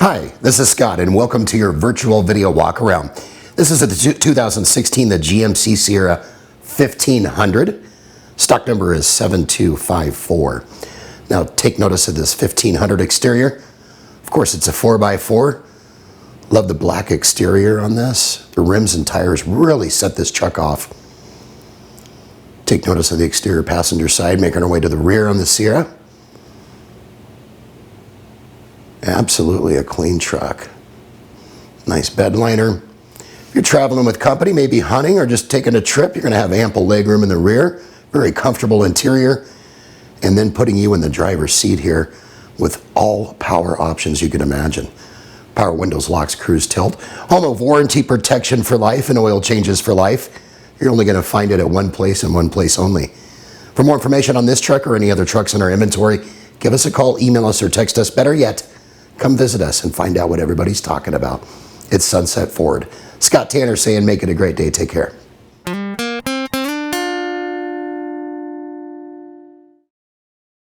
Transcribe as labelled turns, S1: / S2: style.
S1: Hi, this is Scott and welcome to your virtual video walk around. This is the 2016 the GMC Sierra 1500. Stock number is 7254. Now take notice of this 1500 exterior. Of course it's a 4x4. Love the black exterior on this. The rims and tires really set this truck off. Take notice of the exterior passenger side, making our way to the rear on the Sierra. Absolutely a clean truck. Nice bed liner. If you're traveling with company, maybe hunting or just taking a trip, you're going to have ample legroom in the rear. Very comfortable interior. And then putting you in the driver's seat here with all power options you can imagine. Power windows, locks, cruise tilt. Home of warranty protection for life and oil changes for life. You're only going to find it at one place and one place only. For more information on this truck or any other trucks in our inventory, give us a call, email us, or text us. Better yet, come visit us and find out what everybody's talking about. It's Sunset Ford. Scott Tanner saying make it a great day. Take care.